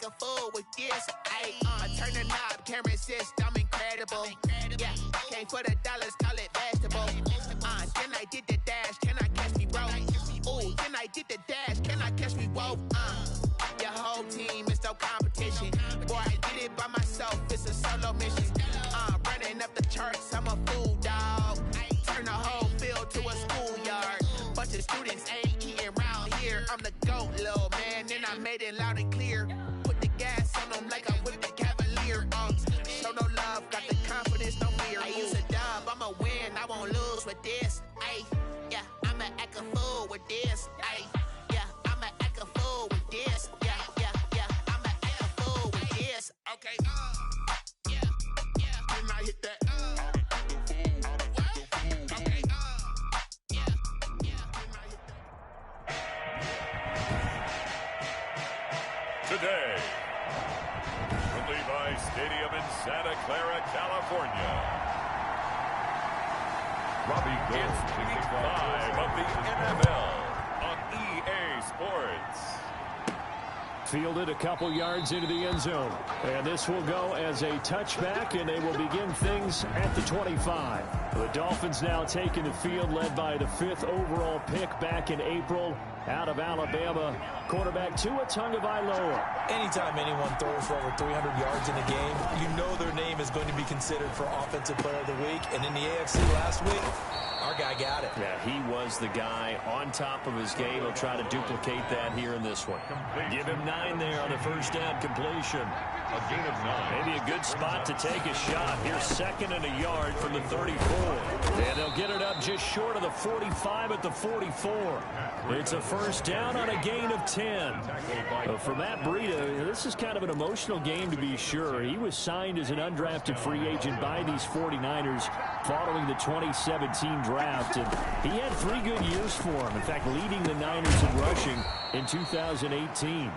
act a fool with this. I turn the knob, can't resist, I'm incredible. Yeah, came for the dollars, call it vegetable. Then I did the dash, can I catch me, bro? Ooh, then I did the dash, can I catch me, whoa? Your whole team is no competition. Boy, I did it by myself, it's a solo mission. Running up the charts, I'm a fool, dog. Turn the whole field to a schoolyard. Bunch of students ain't eating round here. I'm the GOAT, little man, and I made it loud and clear. Put the gas on them like I'm with the Cavalier. Show no love, got the confidence, no fear. I use a dub, I'ma win, I won't lose with this. Yeah, I'ma act a fool with this. Yeah, I'ma act a fool with this. Yeah, I'ma act a fool with this. Okay, yeah, and I hit that. Today, from Levi's Stadium in Santa Clara, California, Robbie Gould, Week 5 of the NFL on EA Sports. Fielded a couple yards into the end zone. And this will go as a touchback, and they will begin things at the 25. The Dolphins now taking the field, led by the 5th overall pick back in April out of Alabama, quarterback Tua Tagovailoa. Anytime anyone throws for over 300 yards in a game, you know their name is going to be considered for Offensive Player of the Week. And in the AFC last week, our guy got it. Yeah, he was the guy on top of his game. He'll try to duplicate that here in this one. Give him 9 there on the first down completion. A gain of 9. Maybe a good spot to take a shot. Here's 2nd and a yard from the 34. And they'll get it up just short of the 45 at the 44. It's a first down on a gain of 10. For Matt Breida, this is kind of an emotional game to be sure. He was signed as an undrafted free agent by these 49ers following the 2017 draft. And he had 3 good years for him. In fact, leading the Niners in rushing in 2018.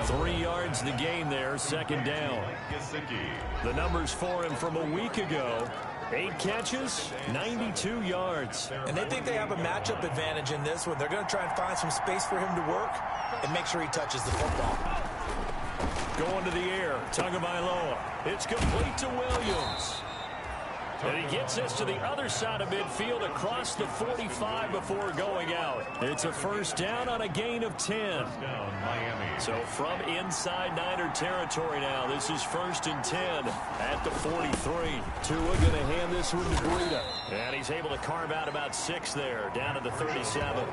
3 yards the gain there, 2nd down. The numbers for him from a week ago. 8 catches, 92 yards. And they think they have a matchup advantage in this one. They're going to try and find some space for him to work and make sure he touches the football. Going to the air, Tagovailoa. It's complete to Williams. And he gets this to the other side of midfield across the 45 before going out. It's a first down on a gain of 10. So from inside Niner territory now, this is 1st and 10 at the 43. Tua going to hand this one to Breida. And he's able to carve out about 6 there, down to the 37.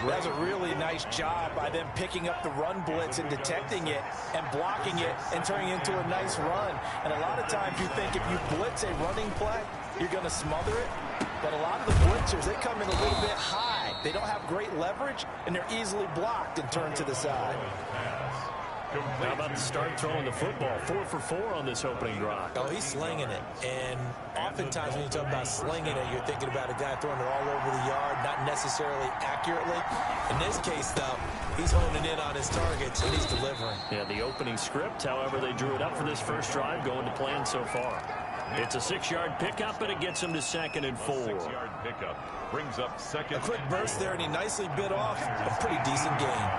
That's a really nice job by them picking up the run blitz and detecting it and blocking it and turning it into a nice run. And a lot of times you think if you blitz a running play, you're going to smother it. But a lot of the blitzers, they come in a little bit high. They don't have great leverage, and they're easily blocked and turned to the side. How about the start throwing the football? 4 for 4 on this opening drive. Oh, he's slinging it. And oftentimes when you talk about slinging it, you're thinking about a guy throwing it all over the yard, not necessarily accurately. In this case, though, he's honing in on his targets, and he's delivering. Yeah, the opening script, however, they drew it up for this first drive, going to plan so far. It's a 6-yard pickup, and it gets him to 2nd and 4. 6-yard pickup brings up 2nd. A quick burst there, and he nicely bit off a pretty decent gain.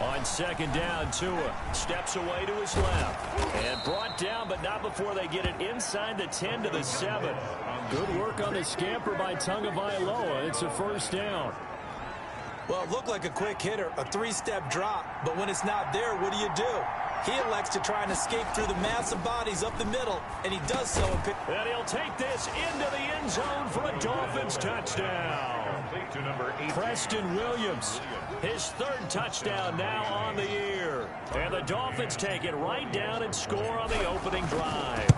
On 2nd down, Tua steps away to his left. And brought down, but not before they get it inside the 10 to the 7. Good work on the scamper by Tagovailoa. It's a first down. Well, it looked like a quick hitter, a 3-step drop. But when it's not there, what do? He elects to try and escape through the massive bodies up the middle, and he does so. And he'll take this into the end zone for a Dolphins touchdown. To number 8. Preston Williams, his 3rd touchdown now on the year. And the Dolphins take it right down and score on the opening drive.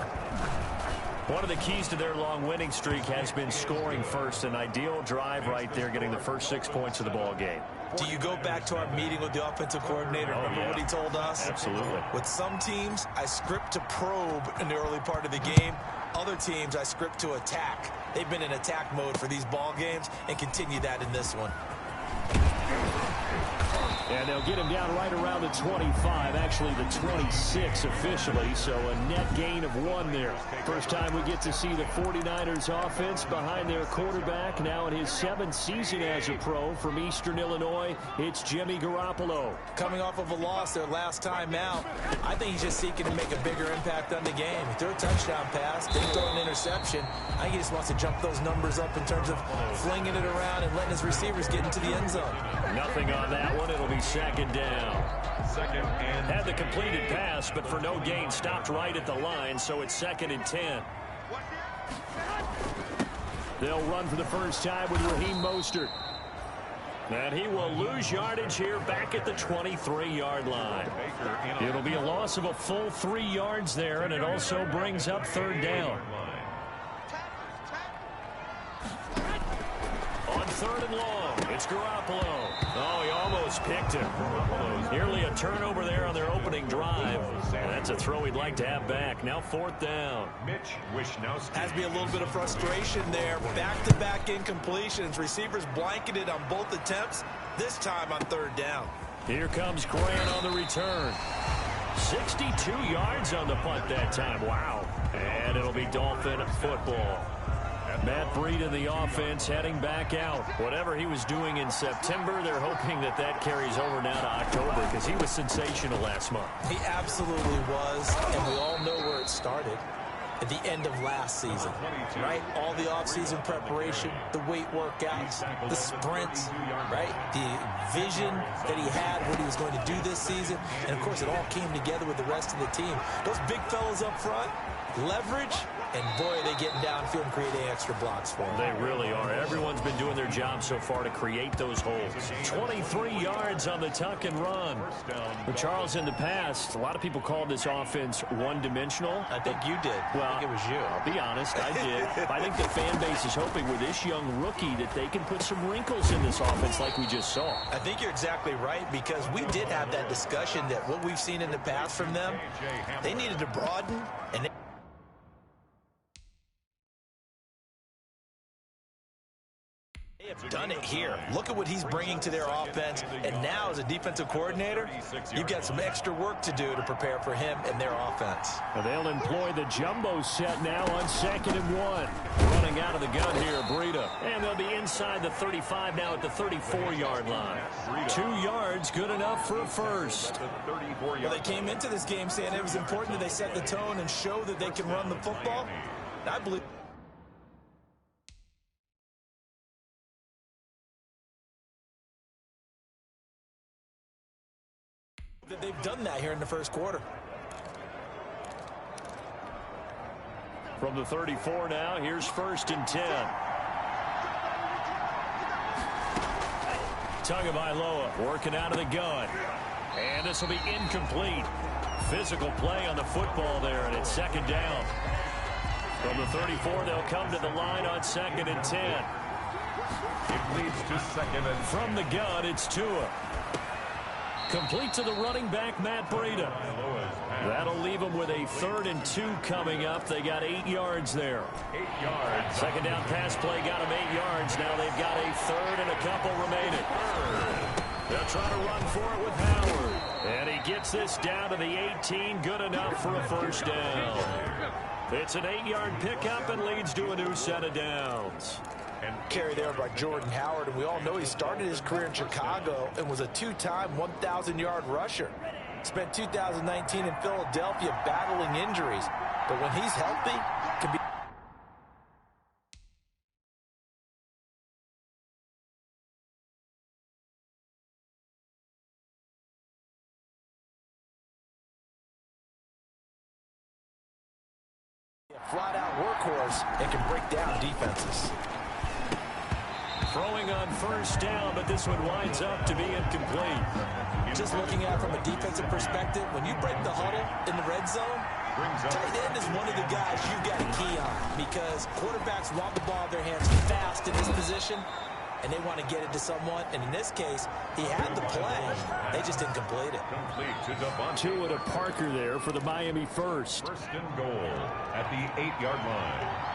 One of the keys to their long winning streak has been scoring first. An ideal drive right there, getting the first 6 points of the ball game. Do you go back to our meeting with the offensive coordinator? Remember what he told us? Absolutely. With some teams, I script to probe in the early part of the game. Other teams, I script to attack. They've been in attack mode for these ball games and continue that in this one. And they'll get him down right around the 25, actually the 26 officially, so a net gain of 1 there. First time we get to see the 49ers offense behind their quarterback, now in his 7th season as a pro from Eastern Illinois, it's Jimmy Garoppolo. Coming off of a loss their last time out, I think he's just seeking to make a bigger impact on the game. He threw a touchdown pass, didn't throw an interception. I think he just wants to jump those numbers up in terms of flinging it around and letting his receivers get into the end zone. Nothing on that one. It'll be second down. Second and had the completed pass, but for no gain, stopped right at the line, so it's 2nd and 10. They'll run for the first time with Raheem Mostert. And he will lose yardage here back at the 23-yard line. It'll be a loss of a full 3 yards there, and it also brings up 3rd down. On 3rd and long, it's Garoppolo. Oh, he almost picked him. Nearly a turnover there on their opening drive. And that's a throw he'd like to have back. Now 4th down. Has to be a little bit of frustration there. Back-to-back incompletions. Receivers blanketed on both attempts, this time on 3rd down. Here comes Grant on the return. 62 yards on the punt that time. Wow. And it'll be Dolphin football. Matt Breida in the offense heading back out. Whatever he was doing in September, they're hoping that that carries over now to October because he was sensational last month. He absolutely was, and we all know where it started. At the end of last season, right? All the offseason preparation, the weight workouts, the sprints, right? The vision that he had, what he was going to do this season. And, of course, it all came together with the rest of the team. Those big fellas up front, leverage, and, boy, are they getting downfield and creating extra blocks for them. They really are. Everyone's been doing their job so far to create those holes. 23 yards on the tuck and run. But Charles, in the past, a lot of people called this offense one-dimensional. I think you did. Well, I think it was you. I'll be honest, I did. I think the fan base is hoping with this young rookie that they can put some wrinkles in this offense like we just saw. I think you're exactly right because we did have that discussion that what we've seen in the past from them, they needed to broaden and have done it here. Look at what he's bringing to their offense, and now as a defensive coordinator, you've got some extra work to do to prepare for him and their offense. Well, they'll employ the jumbo set now on 2nd and 1. Running out of the gun here, Breida. And they'll be inside the 35 now at the 34-yard line. 2 yards, good enough for a first. Well, they came into this game saying it was important that they set the tone and show that they can run the football. I believe that they've done that here in the first quarter. From the 34 now, here's 1st and 10. Tagovailoa working out of the gun. And this will be incomplete. Physical play on the football there, and it's 2nd down. From the 34, they'll come to the line on 2nd and 10. it leads to 2nd and from the gun, it's Tua. Complete to the running back, Matt Breida. That'll leave them with a 3rd and 2 coming up. They got 8 yards there. 8 yards. 2nd down pass play got them 8 yards. Now they've got a 3rd and a couple remaining. They'll try to run for it with Howard. And he gets this down to the 18. Good enough for a first down. It's an 8-yard pickup and leads to a new set of downs. And carry there by Jordan Howard, and we all know he started his career in Chicago and was a 2-time 1,000-yard rusher. Spent 2019 in Philadelphia battling injuries, but when he's healthy, can be a flat-out workhorse and can break down defenses. Throwing on first down, but this one winds up to be incomplete. Just looking at it from a defensive perspective, when you break the huddle in the red zone, tight end is one of the guys you've got to key on because quarterbacks want the ball in their hands fast in this position, and they want to get it to someone. And in this case, he had the play. They just didn't complete it. Tua to Parker there for the Miami first. First and goal at the 8-yard line.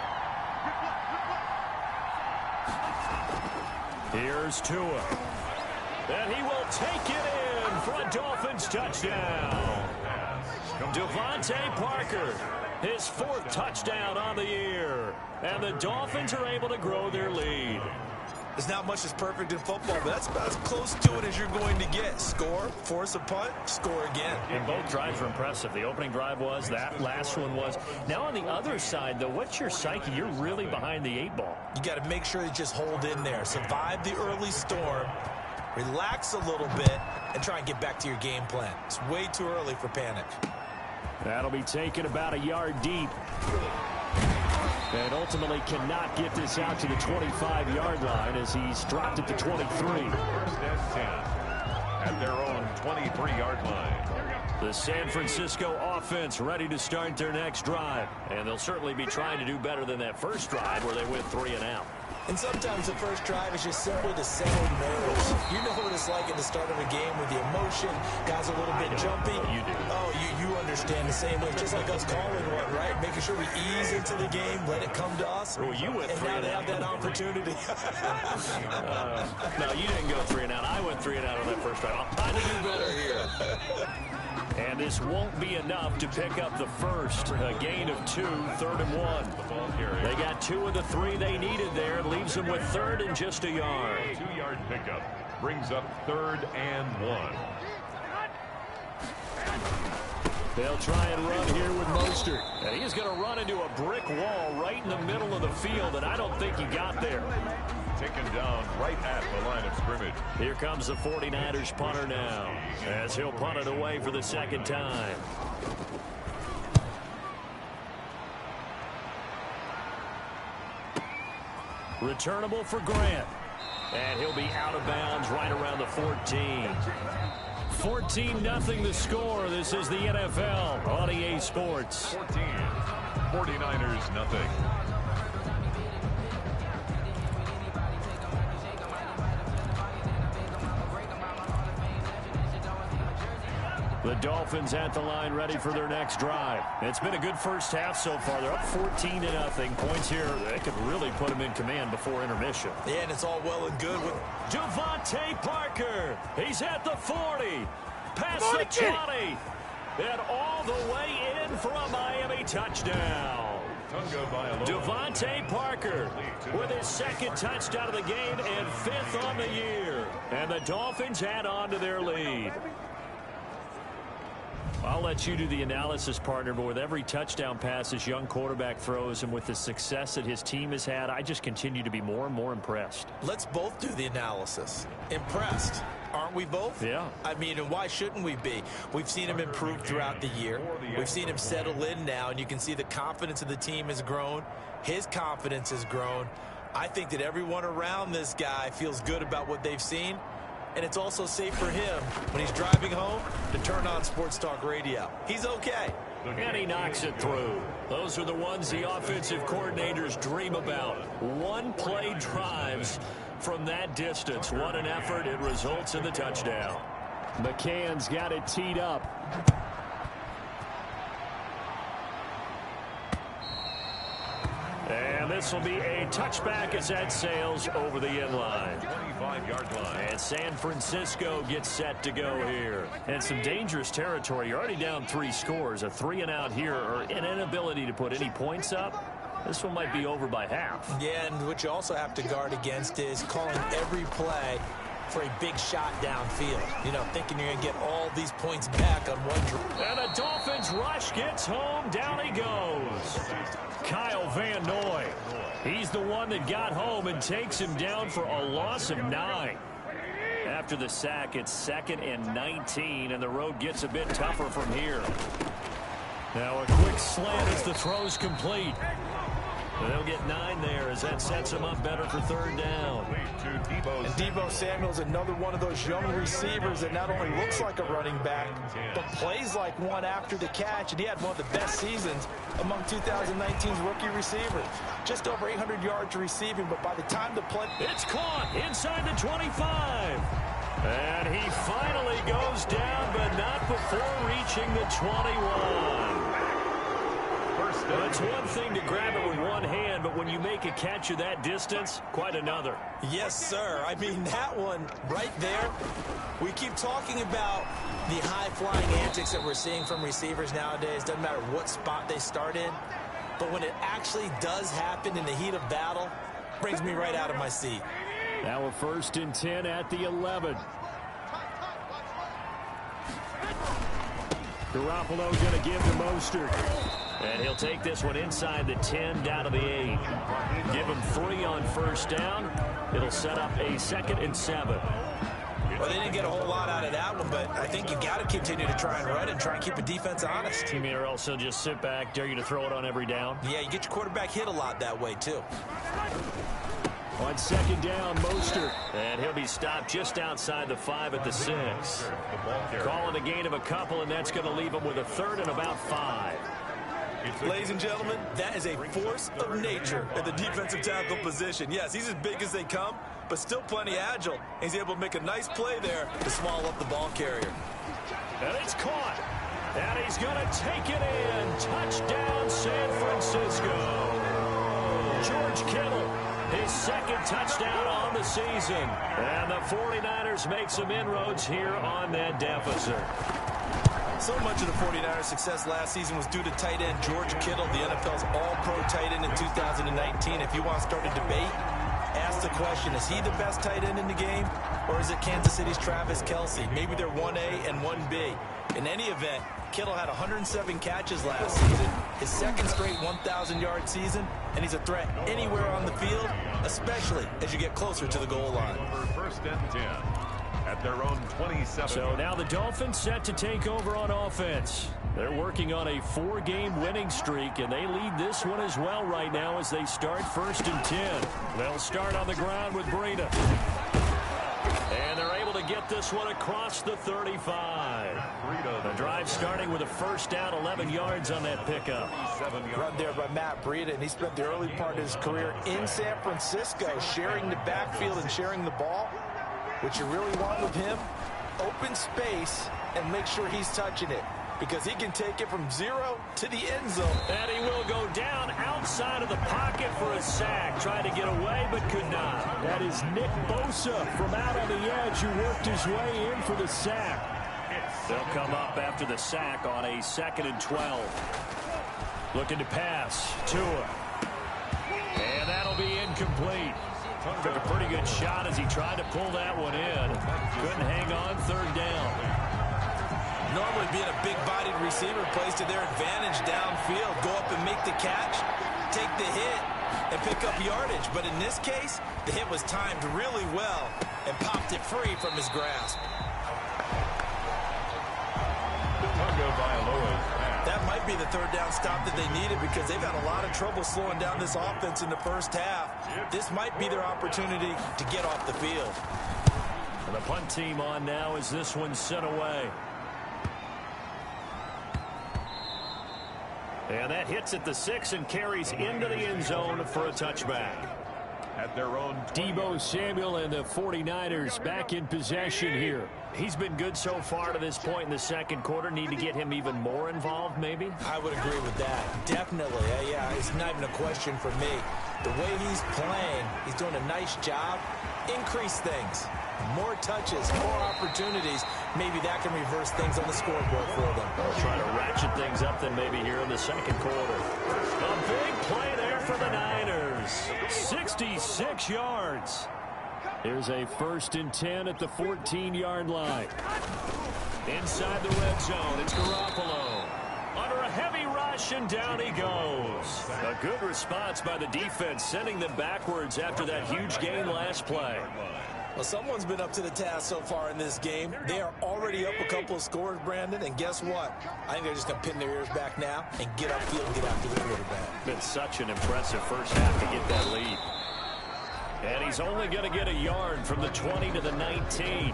Here's Tua. And he will take it in for a Dolphins touchdown. Devontae Parker, his 4th touchdown on the year. And the Dolphins are able to grow their lead. There's not much that's perfect in football, but that's about as close to it as you're going to get. Score, force a punt, score again. And both drives were impressive. The opening drive was, that last one was. Now on the other side, though, what's your psyche? You're really behind the 8 ball. You got to make sure you just hold in there. Survive the early storm, relax a little bit, and try and get back to your game plan. It's way too early for panic. That'll be taken about a yard deep. And ultimately cannot get this out to the 25-yard line as he's dropped it to 23. 1st and 10 at their own 23-yard line. The San Francisco offense ready to start their next drive. And they'll certainly be trying to do better than that first drive where they went 3 and out. And sometimes the first drive is just simply to settle nerves. You know what it's like at the start of a game with the emotion. Guys a little bit jumpy. You do. Oh, you understand the same way. Just like us calling one, right? Making sure we ease into the game, let it come to us. Well, you went and 3 now and they out. have that opportunity. No, you didn't go 3 and out. I went 3 and out on that first drive. I'll try to do better here. And this won't be enough to pick up the first. A gain of 2, 3rd and 1. They got 2 of the 3 they needed there. Leaves them with 3rd and just a yard. 2-yard pickup brings up 3rd and 1. They'll try and run here with Mostert. And he's going to run into a brick wall right in the middle of the field, and I don't think he got there. Taken down right at the line of scrimmage. Here comes the 49ers punter now, as he'll punt it away for the 2nd time. Returnable for Grant. And he'll be out of bounds right around the 14. 14-0 the score. This is the NFL on EA Sports. 14. 49ers nothing. The Dolphins at the line ready for their next drive. It's been a good first half so far. They're up 14-0. Points here, they could really put them in command before intermission. Yeah, and it's all well and good with Devontae Parker. He's at the 40. Past the 20. And all the way in for a Miami touchdown. Devontae Parker with his 2nd touchdown of the game and 5th on the year. And the Dolphins add on to their lead. I'll let you do the analysis, partner, but with every touchdown pass this young quarterback throws and with the success that his team has had, I just continue to be more and more impressed. Let's both do the analysis. Impressed. Aren't we both? Yeah. I mean, and why shouldn't we be? We've seen him improve throughout the year. We've seen him settle in now, and you can see the confidence of the team has grown. His confidence has grown. I think that everyone around this guy feels good about what they've seen. And it's also safe for him when he's driving home to turn on Sports Talk Radio. He's okay. And he knocks it through. Those are the ones the offensive coordinators dream about. One-play drives from that distance. What an effort. It results in the touchdown. McCann's got it teed up. And this will be a touchback as that sails over the end line. 25-yard line. And San Francisco gets set to go here. And some dangerous territory. You're already down 3 scores. A 3 and out here, or an inability to put any points up. This one might be over by half. Yeah, and what you also have to guard against is calling every play for a big shot downfield. You know, thinking you're going to get all these points back on one drive. And the Dolphins rush gets home. Down he goes. Kyle Van Noy. He's the one that got home and takes him down for a loss of 9. After the sack, it's 2nd and 19, and the road gets a bit tougher from here. Now a quick slant as the throw's complete. And they'll get 9 there as that sets them up better for 3rd down. And Deebo Samuel's another one of those young receivers that not only looks like a running back, but plays like one after the catch. And he had one of the best seasons among 2019's rookie receivers. Just over 800 yards receiving, but by the time the play... It's caught inside the 25. And he finally goes down, but not before reaching the 21. 1st Well, it's one thing to grab it with one hand, but when you make a catch of that distance, quite another. Yes, sir. I mean, that one right there, we keep talking about the high-flying antics that we're seeing from receivers nowadays. Doesn't matter what spot they start in. But when it actually does happen in the heat of battle, brings me right out of my seat. Now a 1st and 10 at the 11. Garoppolo going to give to Mostert. And he'll take this one inside the 10 down to the 8. Give him 3 on 1st down. It'll set up a 2nd and 7. Well, they didn't get a whole lot out of that one, but I think you got to continue to try and run and try and keep a defense honest. You mean or also just sit back, dare you to throw it on every down? Yeah, you get your quarterback hit a lot that way, too. On 2nd down, Mostert. And he'll be stopped just outside the 5 at the 6. Calling a gain of a couple, and that's going to leave him with a 3rd and about 5. Ladies and gentlemen, that is a force of nature at the defensive tackle position. Yes, he's as big as they come, but still plenty agile. He's able to make a nice play there to swallow up the ball carrier. And it's caught. And he's going to take it in. Touchdown, San Francisco. George Kittle, his 2nd touchdown on the season. And the 49ers make some inroads here on that deficit. So much of the 49ers' success last season was due to tight end George Kittle, the NFL's all-pro tight end in 2019. If you want to start a debate, ask the question, is he the best tight end in the game, or is it Kansas City's Travis Kelce? Maybe they're 1A and 1B. In any event, Kittle had 107 catches last season, his 2nd straight 1,000-yard season, and he's a threat anywhere on the field, especially as you get closer to the goal line. 1st and 10 at their own 27. So now the Dolphins set to take over on offense. They're working on a 4-game winning streak, and they lead this one as well right now as they start 1st and 10. They'll start on the ground with Breida. And they're able to get this one across the 35. The drive starting with a 1st down, 11 yards on that pickup. Run there by Matt Breida, and he spent the early part of his career in San Francisco sharing the backfield and sharing the ball. What you really want with him, open space and make sure he's touching it, because he can take it from 0 to the end zone. And he will go down outside of the pocket for a sack. Tried to get away but could not. That is Nick Bosa from out on the edge who worked his way in for the sack. They'll come up after the sack on a 2nd and 12. Looking to pass. Tua. And that'll be incomplete. Took a pretty good shot as he tried to pull that one in. Couldn't hang on 3rd down. Normally being a big-bodied receiver plays to their advantage downfield. Go up and make the catch, take the hit, and pick up yardage. But in this case, the hit was timed really well and popped it free from his grasp. That might be the 3rd down stop that they needed, because they've had a lot of trouble slowing down this offense in the 1st half. This might be their opportunity to get off the field. And the punt team on now as this one's sent away. And that hits at the 6 and carries into the end zone for a touchback. At their own Deebo Samuel and the 49ers back in possession here. He's been good so far to this point in the 2nd quarter. Need to get him even more involved, maybe? I would agree with that. Definitely. Yeah, it's not even a question for me. The way he's playing, he's doing a nice job. Increase things. More touches, more opportunities. Maybe that can reverse things on the scoreboard for them. They'll try to ratchet things up then maybe here in the 2nd quarter. A big play there for the Niners. 66 yards. Here's a 1st and 10 at the 14-yard line. Inside the red zone, it's Garoppolo. Under a heavy rush, and down he goes. A good response by the defense, sending them backwards after that huge gain last play. Well, someone's been up to the task so far in this game. They are already up a couple of scores, Brandon, and guess what? I think they're just going to pin their ears back now and get upfield and get after the quarterback. Been such an impressive first half to get that lead. And he's only going to get a yard from the 20 to the 19.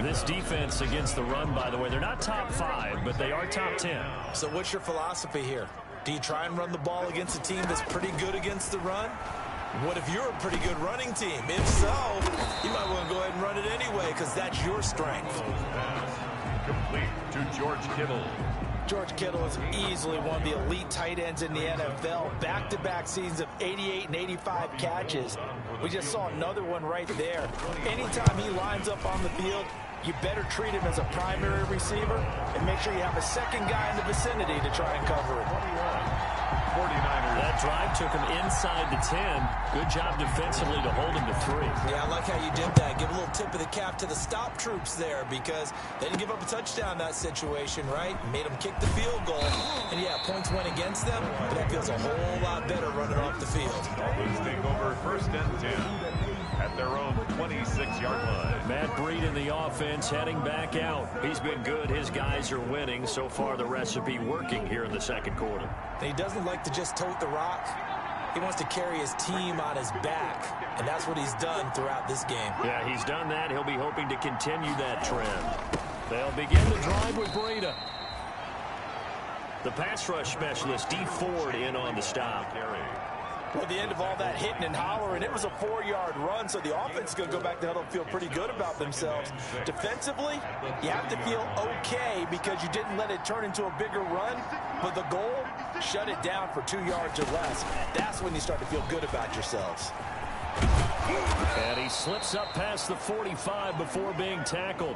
This defense against the run, by the way, they're not top 5, but they are top 10. So what's your philosophy here? Do you try and run the ball against a team that's pretty good against the run? What if you're a pretty good running team? If so, you might want to go ahead and run it anyway, because that's your strength. Complete to George Kittle. George Kittle is easily one of the elite tight ends in the NFL. Back-to-back seasons of 88 and 85 catches. We just saw another one right there. Anytime he lines up on the field, you better treat him as a primary receiver and make sure you have a second guy in the vicinity to try and cover him. 49ers. That drive took him inside the 10. Good job defensively to hold him to 3. Yeah, I like how you did that. Give a little tip of the cap to the stop troops there because they didn't give up a touchdown in that situation, right? Made them kick the field goal. And, yeah, points went against them, but that feels a whole lot better running off the field. Dolphins take over 1st and 10 at their own 26-yard line. Matt Breed in the offense heading back out. He's been good. His guys are winning. So far, the recipe working here in the second quarter. He doesn't like to just tote the rock. He wants to carry his team on his back, and that's what he's done throughout this game. Yeah, he's done that. He'll be hoping to continue that trend. They'll begin the drive with Breida. The pass rush specialist, D. Ford, in on the stop. Well, at the end of all that hitting and hollering, it was a 4-yard run, so the offense is going to go back to huddle and feel pretty good about themselves. Defensively, you have to feel okay because you didn't let it turn into a bigger run, but the goal, shut it down for 2 yards or less. That's when you start to feel good about yourselves. And he slips up past the 45 before being tackled.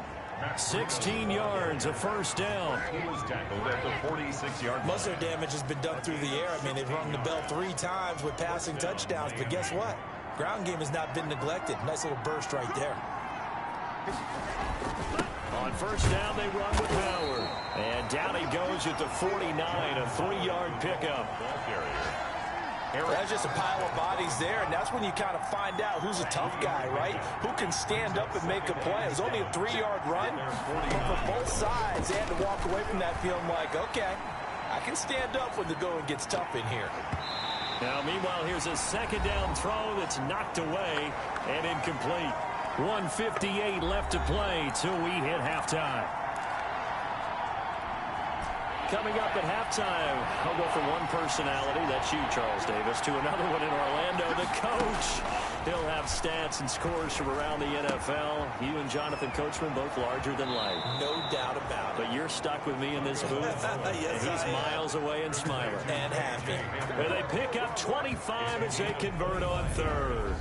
16 yards, a first down. He was tackled at the 46-yard line. Most of their damage has been done through the air. I mean, they've rung the bell 3 times with passing touchdowns, but guess what? Ground game has not been neglected. Nice little burst right there. On first down, they run with Howard. And down he goes at the 49, a 3-yard pickup. Ball carrier. That's just a pile of bodies there, and that's when you kind of find out who's a tough guy, right? Who can stand up and make a play. It was only a 3-yard run, but for both sides, they had to walk away from that feeling like, okay, I can stand up when the going gets tough in here. Now, meanwhile, here's a second down throw that's knocked away and incomplete. 1:58 left to play till we hit halftime. Coming up at halftime, I'll go from one personality, that's you, Charles Davis, to another one in Orlando, the coach. He'll have stats and scores from around the NFL. You and Jonathan Coachman, both larger than life. No doubt about it. But you're stuck with me in this booth. Yes, and he's miles away and smiling. And happy. And they pick up 25 as they convert on third.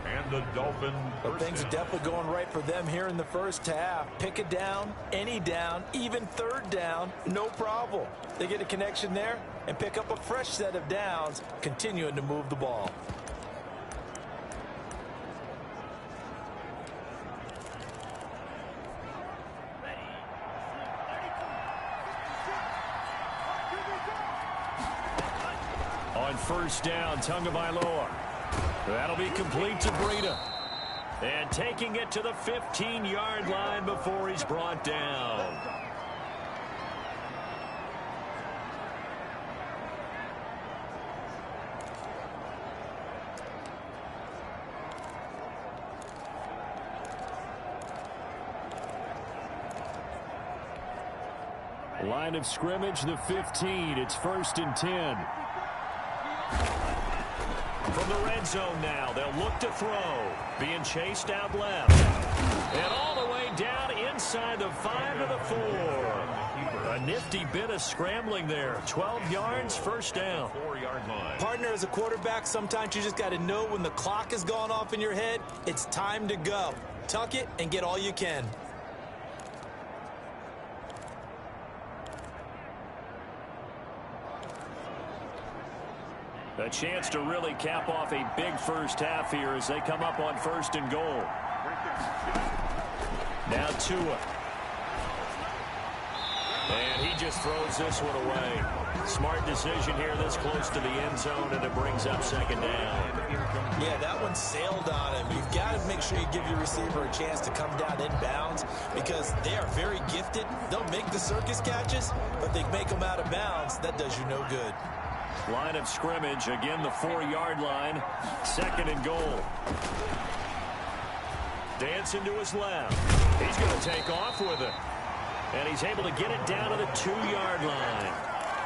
And the Dolphin. But things are definitely going right for them here in the first half. Pick a down, any down, even third down, no problem. They get a connection there and pick up a fresh set of downs, continuing to move the ball. On first down, Tagovailoa. That'll be complete to Breida. And taking it to the 15-yard line before he's brought down. Line of scrimmage, the 15. It's 1st and 10. From the red zone now, they'll look to throw. Being chased out left. And all the way down inside the 5 to the 4. A nifty bit of scrambling there. 12 yards, first down. 4-yard line. Partner, as a quarterback, sometimes you just got to know when the clock has gone off in your head, it's time to go. Tuck it and get all you can. A chance to really cap off a big first half here as they come up on 1st and goal. Now Tua. And he just throws this one away. Smart decision here this close to the end zone, and it brings up 2nd down. Yeah, that one sailed on him. You've got to make sure you give your receiver a chance to come down inbounds because they are very gifted. They'll make the circus catches, but they make them out of bounds. That does you no good. Line of scrimmage, again the 4-yard line. 2nd and goal. Dancing to his left. He's going to take off with it. And he's able to get it down to the 2-yard line.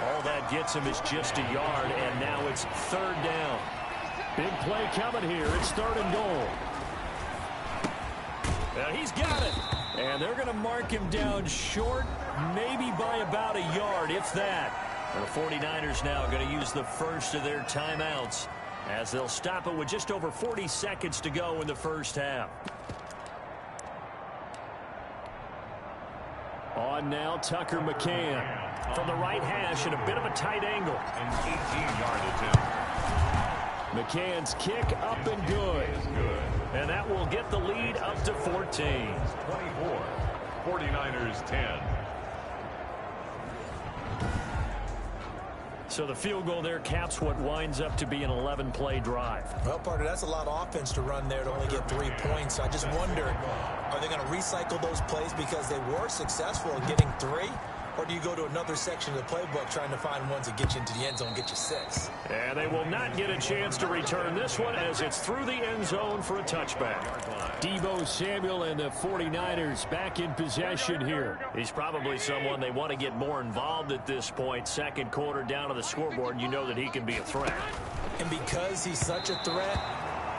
All that gets him is just a yard, and now it's 3rd down. Big play coming here. It's 3rd and goal. And he's got it. And they're going to mark him down short, maybe by about a yard, if that. And the 49ers now going to use the first of their timeouts as they'll stop it with just over 40 seconds to go in the first half. On now, Tucker McCann from the right hash at a bit of a tight angle. An 18-yard attempt. McCann's kick up and good. And that will get the lead up to 14. 24. 49ers 10. So the field goal there caps what winds up to be an 11-play drive. Well, partner, that's a lot of offense to run there to only get 3 points. I just wonder, are they going to recycle those plays because they were successful in getting 3? Or do you go to another section of the playbook trying to find ones that get you into the end zone and get you 6? And they will not get a chance to return this one as it's through the end zone for a touchback. Deebo Samuel and the 49ers back in possession here. He's probably someone they want to get more involved at this point. Second quarter down to the scoreboard, you know that he can be a threat. And because he's such a threat,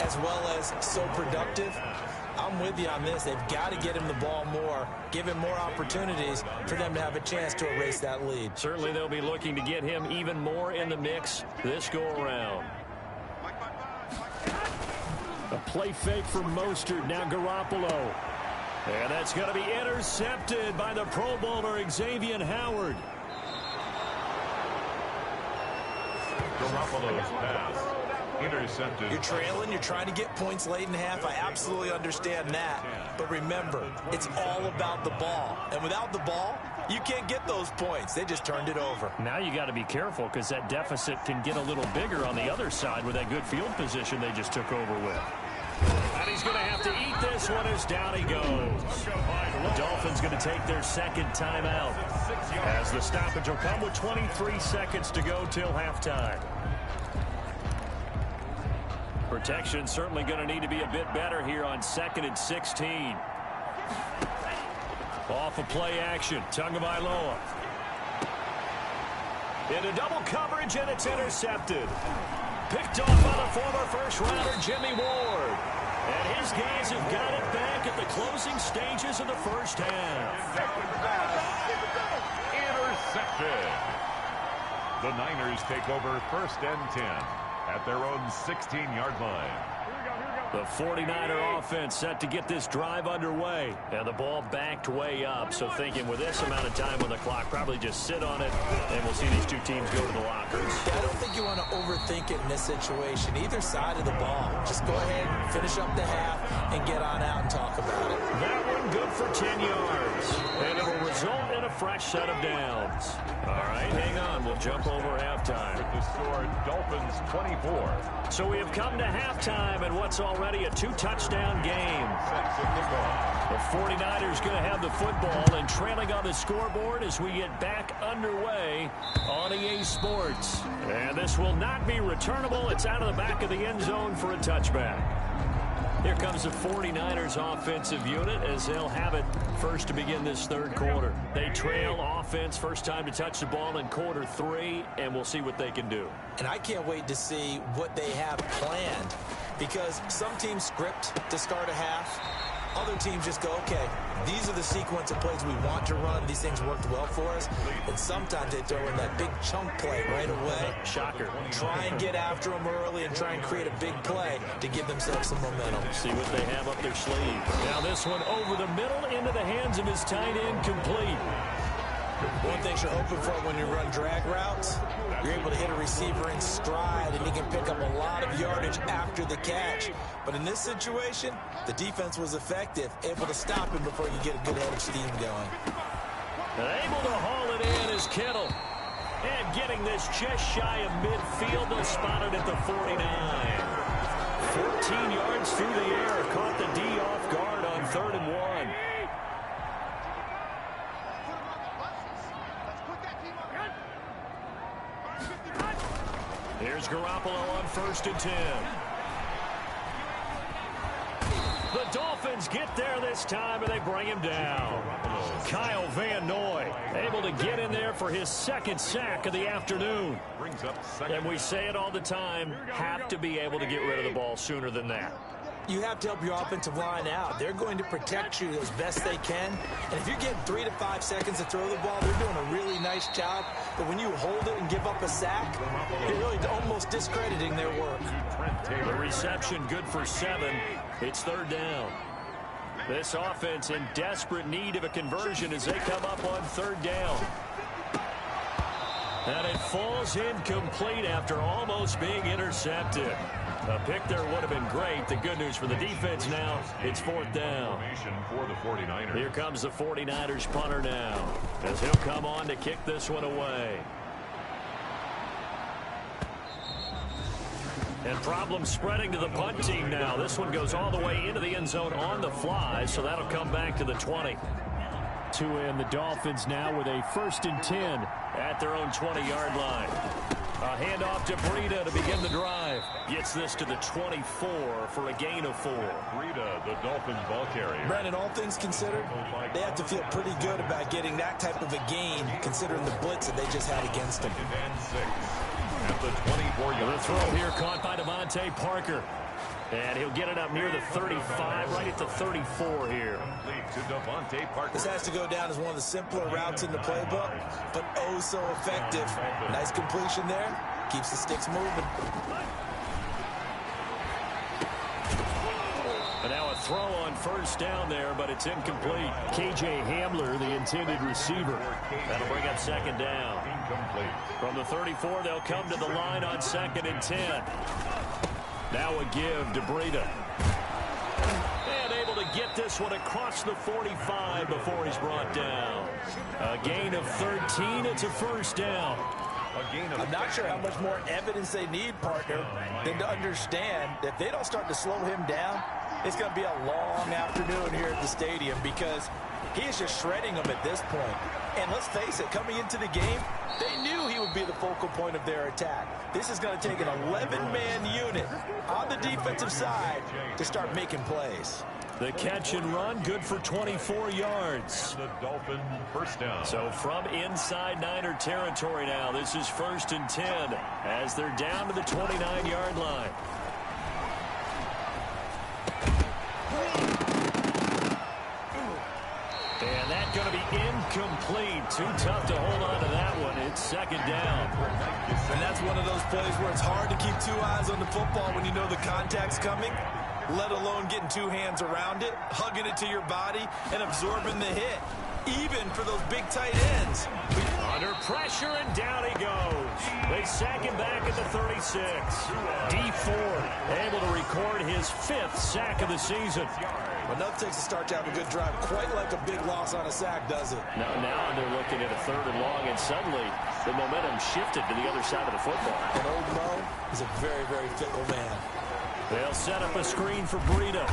as well as so productive, I'm with you on this. They've got to get him the ball more, give him more opportunities for them to have a chance to erase that lead. Certainly they'll be looking to get him even more in the mix this go-around. A play fake from Mostert, now Garoppolo. And that's going to be intercepted by the Pro Bowler Xavier Howard. Garoppolo's pass. Intercepted. You're trailing, you're trying to get points late in half. I absolutely understand that. But remember, it's all about the ball. And without the ball, you can't get those points. They just turned it over. Now you got to be careful because that deficit can get a little bigger on the other side with that good field position they just took over with. And he's going to have to eat this one as down he goes. The Dolphins going to take their second timeout as the stoppage will come with 23 seconds to go till halftime. Protection certainly going to need to be a bit better here on 2nd and 16. Off of play action, Tagovailoa. Into double coverage, and it's intercepted. Picked off by the former first-rounder Jimmy Ward. And his guys have got it back at the closing stages of the first half. Intercepted. The Niners take over 1st and 10 at their own 16-yard line. The 49er offense set to get this drive underway. And the ball backed way up. So thinking with this amount of time on the clock, probably just sit on it, and we'll see these two teams go to the lockers. Yeah, I don't think you want to overthink it in this situation. Either side of the ball. Just go ahead, finish up the half, and get on out and talk about it. That one good for 10 yards. And it will result in a fresh set of downs. All right, hang on. We'll jump over halftime. With the score, Dolphins 24. So we have come to halftime, and what's already a 2-touchdown game. The 49ers going to have the football and trailing on the scoreboard as we get back underway on EA Sports. And this will not be returnable. It's out of the back of the end zone for a touchback. Here comes the 49ers offensive unit as they'll have it first to begin this third quarter. They trail offense, first time to touch the ball in quarter 3, and we'll see what they can do. And I can't wait to see what they have planned, because some teams script to start a half. Other teams just go, okay, these are the sequence of plays we want to run. These things worked well for us. And sometimes they throw in that big chunk play right away. Shocker. Try and get after them early and try and create a big play to give themselves some momentum. See what they have up their sleeve. Now this one over the middle into the hands of his tight end, complete. One thing you're hoping for when you run drag routes, you're able to hit a receiver in stride, and he can pick up a lot of yardage after the catch. But in this situation, the defense was effective, able to stop him before you get a good head of steam going. Able to haul it in is Kittle. And getting this just shy of midfield, they'll spot it at the 49. 14 yards through the air, caught the D off guard on 3rd and 1. Here's Garoppolo on 1st and 10. The Dolphins get there this time, and they bring him down. Kyle Van Noy able to get in there for his 2nd sack of the afternoon. Brings up 2nd. And we say it all the time, have to be able to get rid of the ball sooner than that. you have to help your offensive line out. They're going to protect you as best they can. And if you're getting 3 to 5 seconds to throw the ball, they're doing a really nice job. But when you hold it and give up a sack, you're really almost discrediting their work. The reception good for 7. It's 3rd down. This offense in desperate need of a conversion as they come up on 3rd down. And it falls incomplete after almost being intercepted. A pick there would have been great. The good news for the defense now, it's 4th down. For the 49ers. Here comes the 49ers punter now, as he'll come on to kick this one away. And problems spreading to the punt team now. This one goes all the way into the end zone on the fly, so that'll come back to the 20. And the Dolphins now with a 1st and 10 at their own 20-yard line. A handoff to Breida to begin the drive. Gets this to the 24 for a gain of 4. Breida, the Dolphins ball carrier. Brandon, all things considered, they have to feel pretty good about getting that type of a gain, considering the blitz that they just had against them. And 6 at the 24-yard. The throw here caught by Devontae Parker. And he'll get it up near the 35, right at the 34 here. To Devontae Parker. This has to go down as one of the simpler routes in the playbook, but oh so effective. Nice completion there. Keeps the sticks moving. And now a throw on 1st down there, but it's incomplete. KJ Hamler, the intended receiver. That'll bring up 2nd down. Incomplete. From the 34, they'll come to the line on 2nd and 10. Now a give to Breida. And able to get this one across the 45 before he's brought down. A gain of 13. It's a 1st down. I'm not sure how much more evidence they need, partner, than to understand that if they don't start to slow him down, it's going to be a long afternoon here at the stadium because he is just shredding them at this point. And let's face it, coming into the game, they knew he would be the focal point of their attack. This is going to take an 11-man unit on the defensive side to start making plays. The catch and run, good for 24 yards. The Dolphin 1st down. So from inside Niner territory now, this is 1st and 10 as they're down to the 29-yard line. And that's going to be incomplete. Too tough to hold on to that one. It's 2nd down. And that's one of those plays where it's hard to keep 2 eyes on the football when you know the contact's coming, let alone getting 2 hands around it, hugging it to your body, and absorbing the hit, even for those big tight ends. Under pressure, and down he goes. They sack him back at the 36. Dee Ford able to record his 5th sack of the season. But nothing takes a start to have a good drive, quite like a big loss on a sack, does it? Now they're looking at a 3rd and long, and suddenly the momentum shifted to the other side of the football. And old Mo is a very, very fickle man. They'll set up a screen for Breida.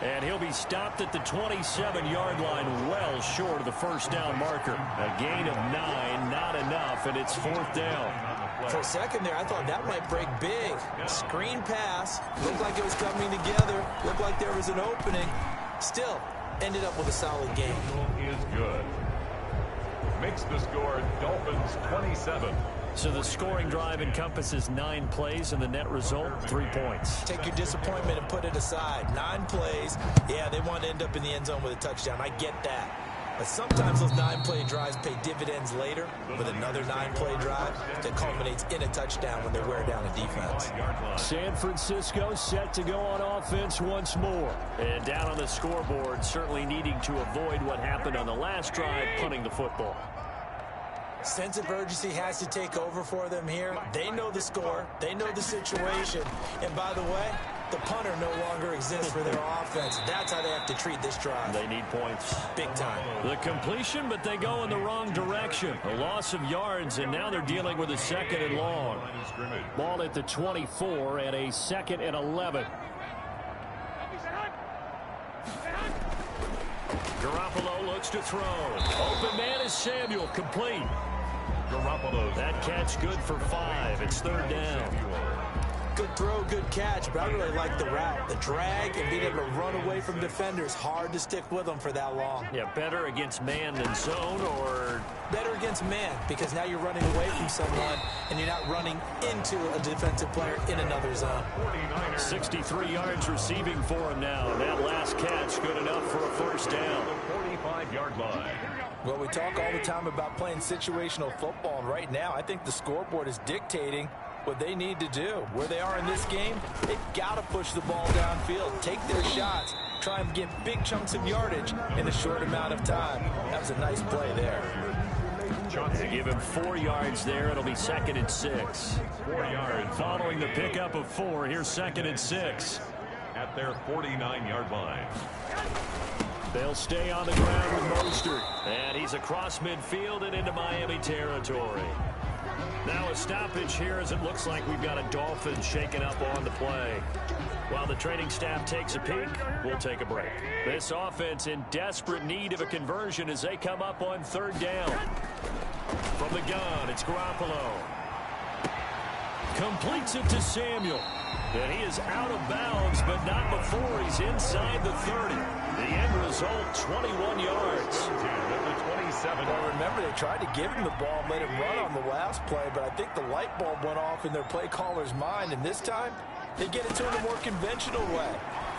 And he'll be stopped at the 27-yard line, well short of the 1st down marker. A gain of 9, not enough, and it's 4th down. For a second there, I thought that might break big. Screen pass, looked like it was coming together, looked like there was an opening. Still, ended up with a solid game. Is good. Makes the score Dolphins 27. So the scoring drive encompasses 9 plays, and the net result, 3 points. Take your disappointment and put it aside. 9 plays. Yeah, they want to end up in the end zone with a touchdown. I get that. But sometimes those 9-play drives pay dividends later with another 9-play drive that culminates in a touchdown when they wear down a defense. San Francisco set to go on offense once more. And down on the scoreboard, certainly needing to avoid what happened on the last drive, punting the football. Sense of urgency has to take over for them here. They know the score. They know the situation. And by the way, the punter no longer exists for their offense. That's how they have to treat this drive. They need points. Big time. The completion, but they go in the wrong direction. A loss of yards, and now they're dealing with a 2nd and long. Ball at the 24 and a 2nd and 11. Garoppolo looks to throw. Open man is Samuel, complete. Garoppolo. That catch good for 5. It's 3rd down. Good throw, good catch, but I really like the route. The drag and being able to run away from defenders. Hard to stick with them for that long. Yeah, better against man than zone, or? Better against man, because now you're running away from someone and you're not running into a defensive player in another zone. 63 yards receiving for him now. That last catch good enough for a first down. 45-yard line. Well, we talk all the time about playing situational football, and right now I think the scoreboard is dictating what they need to do. Where they are in this game, they've got to push the ball downfield, take their shots, try and get big chunks of yardage in a short amount of time. That was a nice play there. They give him 4 yards there. It'll be 2nd and 6. 4 yards. Following the pickup of 4, here's 2nd and 6. At their 49-yard line. They'll stay on the ground with Mostert. And he's across midfield and into Miami territory. Now a stoppage here as it looks like we've got a Dolphin shaken up on the play. While the training staff takes a peek, we'll take a break. This offense in desperate need of a conversion as they come up on 3rd down. From the gun, it's Garoppolo. Completes it to Samuel. And he is out of bounds, but not before he's inside the 30. The end result, 21 yards. Well, remember, they tried to give him the ball and let him run on the last play, but I think the light bulb went off in their play caller's mind, and this time, they get it to him a more conventional way,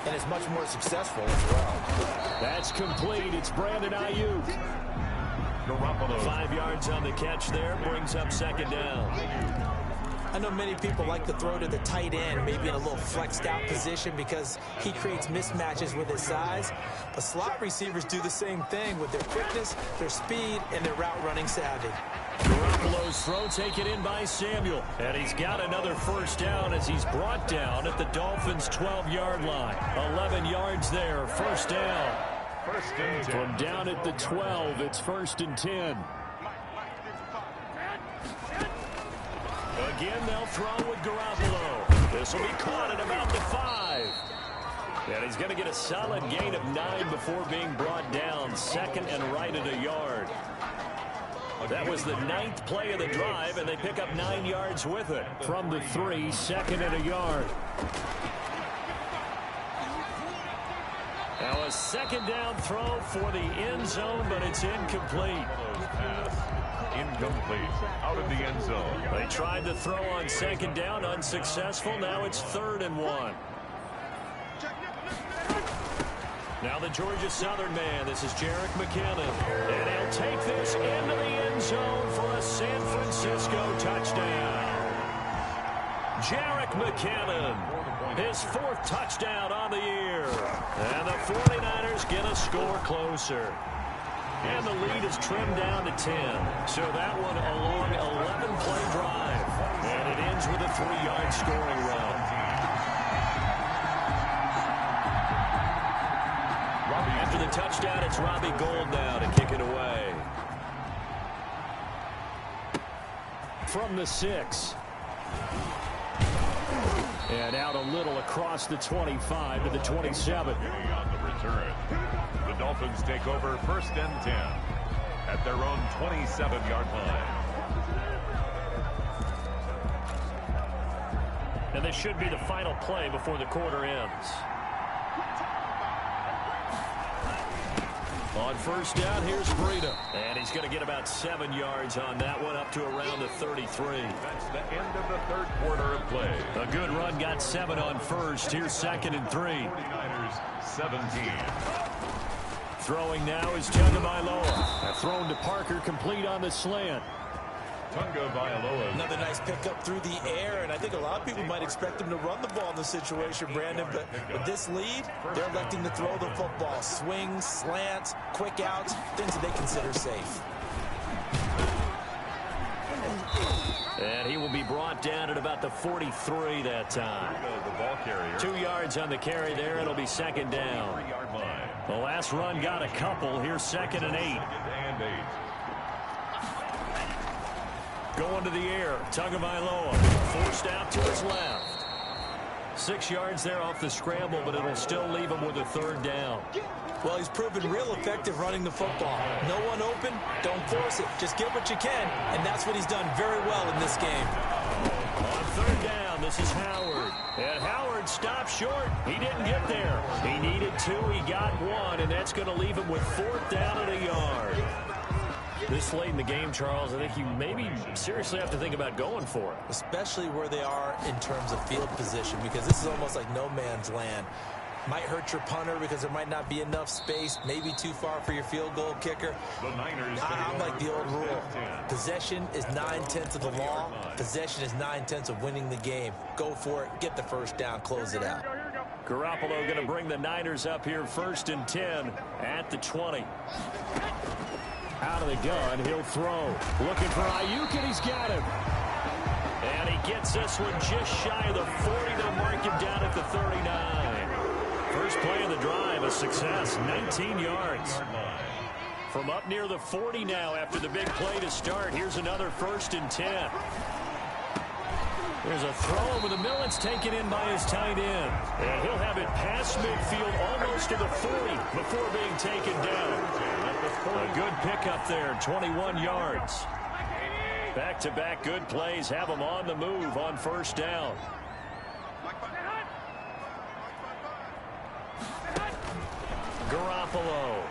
and it's much more successful as well. That's complete. It's Brandon Ayuk. Garoppolo. 5 yards on the catch there, brings up 2nd down. I know many people like to throw to the tight end, maybe in a little flexed out position because he creates mismatches with his size. But slot receivers do the same thing with their quickness, their speed, and their route running savvy. Garoppolo's throw taken in by Samuel. And he's got another first down as he's brought down at the Dolphins' 12-yard line. 11 yards there, first down. First and 10. From down at the 12, it's 1st and 10. Again, they'll throw with Garoppolo. This will be caught at about the 5. And he's going to get a solid gain of 9 before being brought down. 2nd and right at a yard. That was the 9th play of the drive, and they pick up 9 yards with it. From the 3, 2nd and a yard. Now a 2nd down throw for the end zone, but it's incomplete. Incomplete. Out of the end zone. They tried to throw on 2nd down, unsuccessful. Now it's 3rd and 1. Now the Georgia Southern man. This is Jerick McKinnon. And he'll take this into the end zone for a San Francisco touchdown. Jerick McKinnon, his 4th touchdown on the year. And the 49ers get a score closer. And the lead is trimmed down to 10. So that one a long 11-play drive. And it ends with a 3-yard scoring run. After the touchdown, it's Robbie Gould now to kick it away. From the 6. And out a little across the 25 to the 27. On the return. The Dolphins take over 1st and 10 at their own 27-yard line. And this should be the final play before the quarter ends. On 1st down, here's Breida. And he's going to get about 7 yards on that one, up to around the 33. That's the end of the 3rd quarter of play. A good run, got 7 on 1st. Here's 2nd and 3. 49ers 17. Throwing now is Tagovailoa. Thrown to Parker, complete on the slant. Tagovailoa. Another nice pickup through the air, and I think a lot of people might expect him to run the ball in this situation, Brandon, but with this lead, they're electing to throw the football. Swings, slants, quick outs, things that they consider safe. And he will be brought down at about the 43 that time. The ball carrier. 2 yards on the carry there. It'll be 2nd down. 3-yard line. The last run got a couple. Here's 2nd and 8. And 8. Going to the air. Tagovailoa forced out to his left. 6 yards there off the scramble, but it'll still leave him with a 3rd down. Well, he's proven real effective running the football. No one open, don't force it. Just get what you can, and that's what he's done very well in this game. On 3rd down, this is Howard. And Howard stopped short. He didn't get there. He needed 2. He got 1, and that's going to leave him with 4th down and a yard. This late in the game, Charles, I think you maybe seriously have to think about going for it. Especially where they are in terms of field position, because this is almost like no man's land. Might hurt your punter because there might not be enough space, maybe too far for your field goal kicker. I'm like the old rule. Possession is 9/10 of the law. Possession is 9/10 of winning the game. Go for it, get the first down, close it out. Garoppolo going to bring the Niners up here 1st and 10 at the 20. Out of the gun, he'll throw. Looking for Ayuk, and he's got him. And he gets this one just shy of the 40. They'll mark him down at the 39. First play of the drive, a success, 19 yards. From up near the 40 now after the big play to start. Here's another 1st and 10. There's a throw over the middle. It's taken in by his tight end. And he'll have it past midfield almost to the 40 before being taken down. A good pickup there, 21 yards. Back-to-back good plays have him on the move on 1st down. Garoppolo.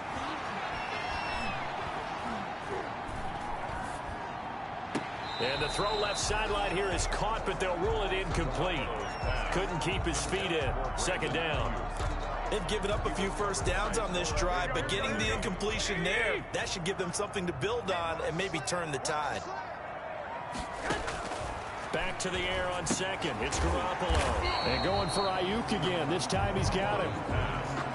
And the throw left sideline here is caught, but they'll rule it incomplete. Couldn't keep his feet in. 2nd down. They've given up a few first downs on this drive, but getting the incompletion there, that should give them something to build on and maybe turn the tide. Back to the air on 2nd. It's Garoppolo. And going for Ayuk again. This time he's got him.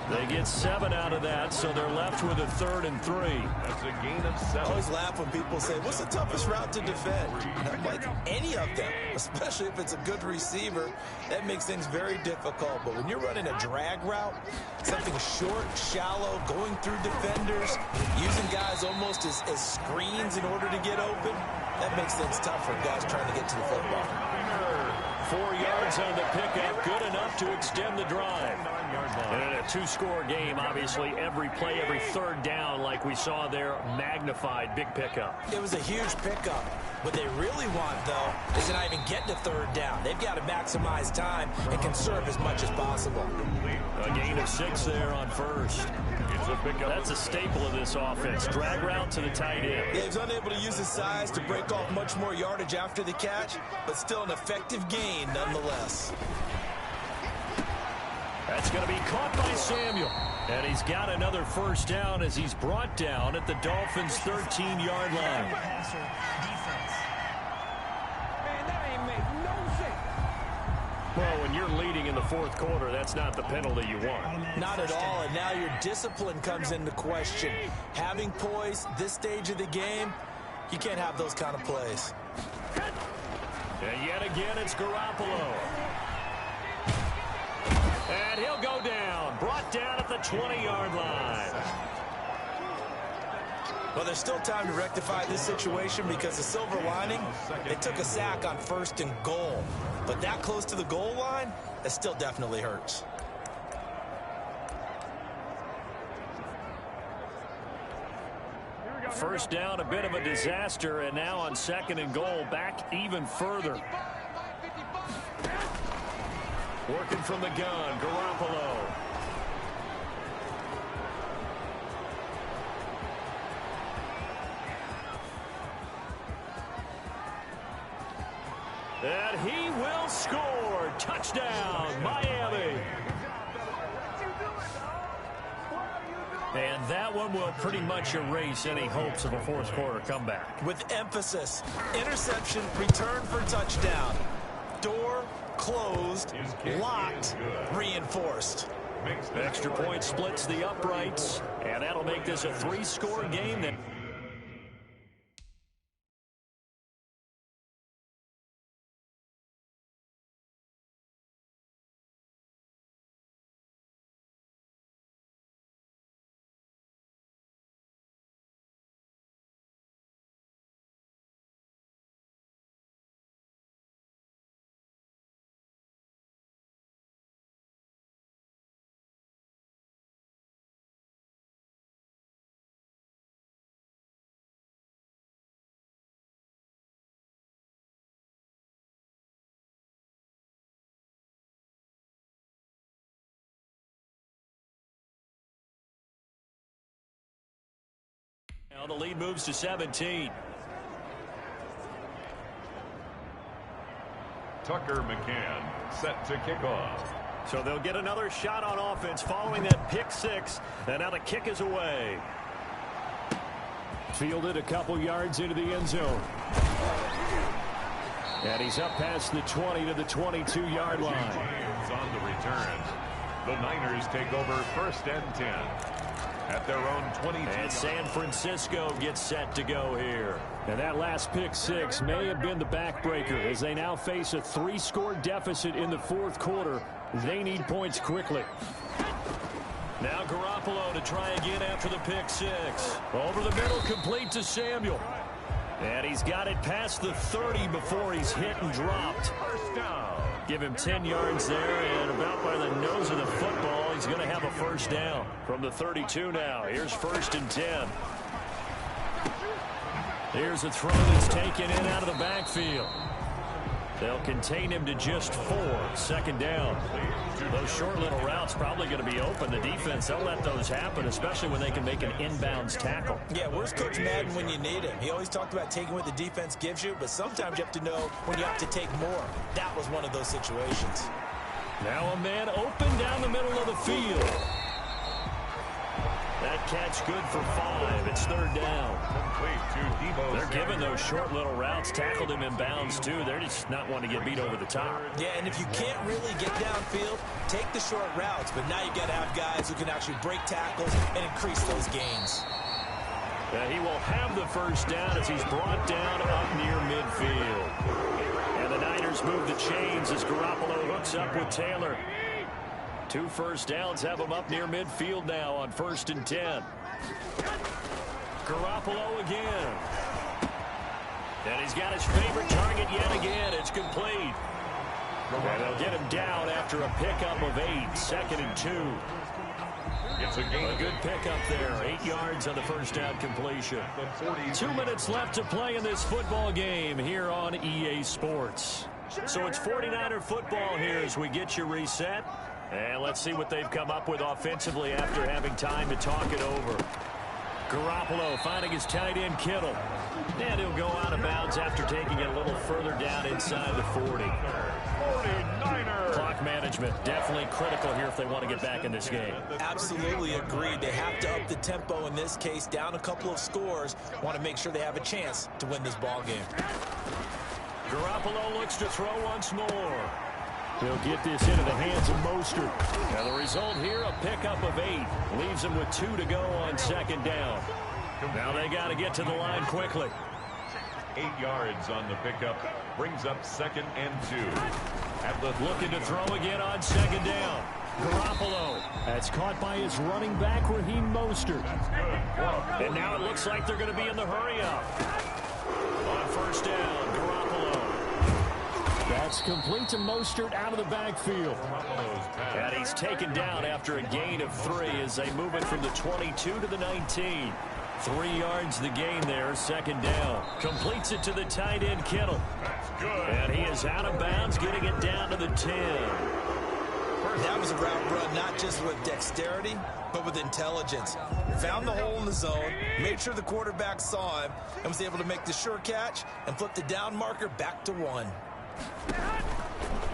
They get 7 out of that, so they're left with a 3rd and 3. That's a gain of 7. I always laugh when people say, what's the toughest route to defend? And I'm like, any of them, especially if it's a good receiver, that makes things very difficult. But when you're running a drag route, something short, shallow, going through defenders, using guys almost as screens in order to get open, that makes things tough for guys trying to get to the football. 4 yards on the pickup, good enough to extend the drive. And in a 2-score game, obviously, every play, every 3rd down, like we saw there, magnified, big pickup. It was a huge pickup. What they really want, though, is to not even get to 3rd down. They've got to maximize time and conserve as much as possible. A gain of 6 there on 1st. That's a staple of this offense. Drag route to the tight end. Yeah, he's unable to use his size to break off much more yardage after the catch, but still an effective gain nonetheless. That's going to be caught by Samuel. And he's got another 1st down as he's brought down at the Dolphins' 13-yard line. Well, when you're leading in the 4th quarter, that's not the penalty you want. Not at all, and now your discipline comes into question. Having poise this stage of the game, you can't have those kind of plays. And yet again, it's Garoppolo. And he'll go down, brought down at the 20-yard line. Well, there's still time to rectify this situation because the silver lining, they took a sack on 1st and goal. But that close to the goal line, that still definitely hurts. First down, a bit of a disaster, and now on 2nd and goal, back even further. Working from the gun, Garoppolo. And he will score. Touchdown, Miami. And that one will pretty much erase any hopes of a 4th quarter comeback. With emphasis, interception, return for touchdown. Door closed, locked, reinforced. Extra point splits the uprights, and that'll make this a 3-score game. Now the lead moves to 17. Tucker McCann set to kick off. So they'll get another shot on offense following that pick six. And now the kick is away. Fielded a couple yards into the end zone. And he's up past the 20 to the 22-yard line. On the return. The Niners take over 1st and 10 at their own 22. And San Francisco gets set to go here. And that last pick six may have been the backbreaker as they now face a 3-score deficit in the 4th quarter. They need points quickly. Now Garoppolo to try again after the pick six. Over the middle, complete to Samuel. And he's got it past the 30 before he's hit and dropped. First down. Give him 10 yards there, and about by the nose of the football, he's going to have a first down from the 32 now. Here's 1st and 10. Here's a throw that's taken in out of the backfield. They'll contain him to just 4. 2nd down. Those short little routes probably going to be open. The defense, they'll let those happen, especially when they can make an inbounds tackle. Yeah, where's Coach Madden when you need him? He always talked about taking what the defense gives you, but sometimes you have to know when you have to take more. That was one of those situations. Now a man open down the middle of the field. That catch good for 5. It's 3rd down. They're giving those short little routes. Tackled him in bounds, too. They're just not wanting to get beat over the top. Yeah, and if you can't really get downfield, take the short routes. But now you got to have guys who can actually break tackles and increase those gains. He will have the first down as he's brought down up near midfield. And the Niners move the chains as Garoppolo hooks up with Taylor. 2 first downs have him up near midfield now on 1st and 10. Garoppolo again. And he's got his favorite target yet again. It's complete. And they'll get him down after a pickup of 8. 2nd and 2. It's a good pickup there. 8 yards on the first down completion. 2 minutes left to play in this football game here on EA Sports. So it's 49er football here as we get you reset. And let's see what they've come up with offensively after having time to talk it over. Garoppolo finding his tight end Kittle. And he'll go out of bounds after taking it a little further down inside the 40. 49ers. Clock management definitely critical here if they want to get back in this game. Absolutely agreed. They have to up the tempo in this case, down a couple of scores. Want to make sure they have a chance to win this ball game. Garoppolo looks to throw once more. He'll get this into the hands of Mostert. And the result here, a pickup of 8. Leaves him with 2 to go on 2nd down. Now they got to get to the line quickly. 8 yards on the pickup. Brings up 2nd and 2. Looking to throw again on 2nd down. Garoppolo. That's caught by his running back, Raheem Mostert. And now it looks like they're going to be in the hurry-up. On 1st down, Garoppolo. That's complete to Mostert out of the backfield. And he's taken down after a gain of 3 as they move it from the 22 to the 19. 3 yards the gain there, 2nd down. Completes it to the tight end Kittle. And he is out of bounds, getting it down to the 10. That was a route run not just with dexterity, but with intelligence. Found the hole in the zone, made sure the quarterback saw him, and was able to make the sure catch and flip the down marker back to 1.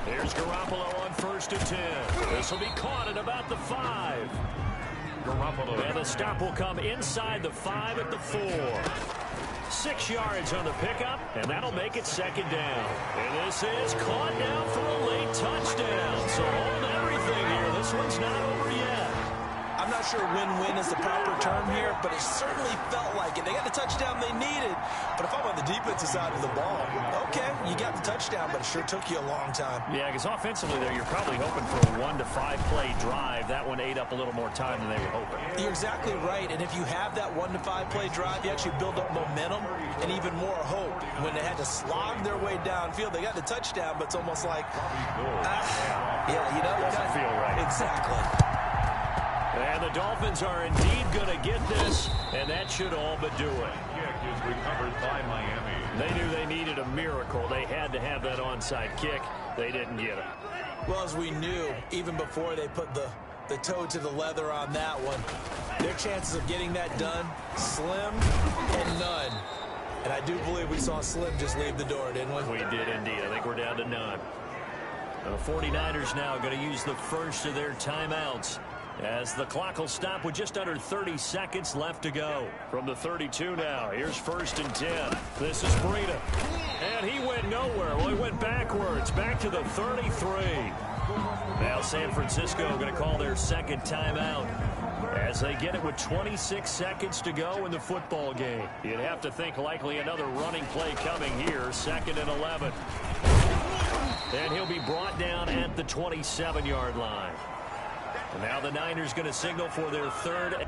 Here's Garoppolo on 1st and 10. This will be caught at about the 5. Garoppolo. And the stop will come inside the 5 at the 4. 6 yards on the pickup, and that'll make it 2nd down. And this is caught now for a late touchdown. So hold everything here. This one's not over yet. I'm not sure win-win is the proper term here, but it certainly felt like it. They got the touchdown they needed, but if I'm on the defensive side of the ball, okay, you got the touchdown, but it sure took you a long time. Yeah, because offensively there, you're probably hoping for a 1 to 5 play drive. That one ate up a little more time than they were hoping. You're exactly right, and if you have that 1 to 5 play drive, you actually build up momentum and even more hope. When they had to slog their way downfield, they got the touchdown, but it's almost like, yeah, you know, doesn't feel right. Exactly. And the Dolphins are indeed going to get this, and that should all but do it. Kick is recovered by Miami. They knew they needed a miracle. They had to have that onside kick. They didn't get it. Well, as we knew, even before they put the the toe to the leather on that one. Their chances of getting that done, slim and none. And I do believe we saw Slim just leave the door, didn't we? We did indeed. I think we're down to none. The 49ers now going to use the first of their timeouts as the clock will stop with just under 30 seconds left to go. From the 32 now, here's 1st and 10. This is Breida. And he went nowhere. Well, he went backwards, back to the 33. Now San Francisco going to call their second timeout as they get it with 26 seconds to go in the football game. You'd have to think likely another running play coming here, 2nd and 11. And he'll be brought down at the 27-yard line. And now the Niners going to signal for their third.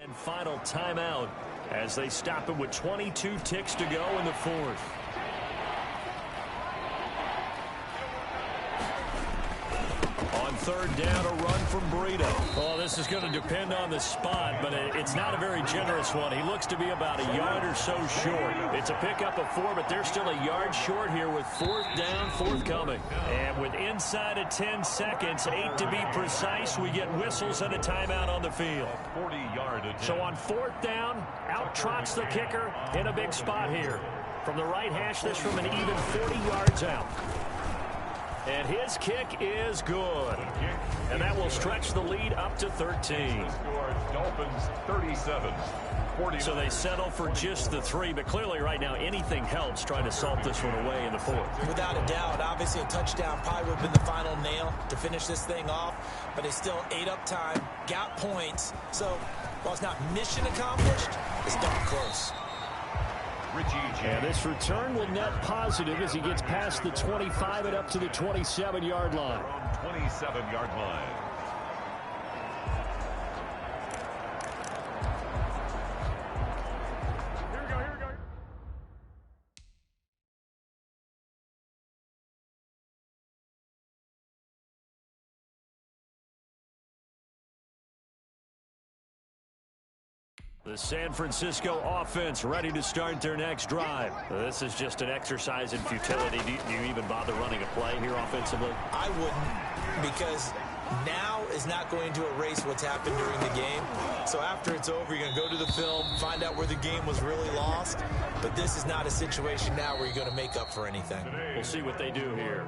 And final timeout as they stop it with 22 ticks to go in the 4th. On 3rd down, a run from Breida. Oh, this is going to depend on the spot, but it's not a very generous one. He looks to be about a yard or so short. It's a pickup of 4, but they're still a yard short here with 4th down, forthcoming. And with inside of 10 seconds, 8 to be precise, we get whistles and a timeout on the field. 40-yard attempt. So on 4th down, out trots the kicker in a big spot here. From the right hash, this from an even 40 yards out. And his kick is good. And that will stretch the lead up to 13. Dolphins 37. So they settle for just the 3, but clearly right now anything helps trying to salt this one away in the 4th. Without a doubt, obviously a touchdown probably would have been the final nail to finish this thing off, but they still ate up time, got points. So while it's not mission accomplished, it's darn close. And this return will net positive as he gets past the 25 and up to the 27-yard line. 27-yard line. The San Francisco offense ready to start their next drive. This is just an exercise in futility. Do you even bother running a play here offensively? I wouldn't, because now is not going to erase what's happened during the game. So after it's over, you're going to go to the film, find out where the game was really lost. But this is not a situation now where you're going to make up for anything. We'll see what they do here.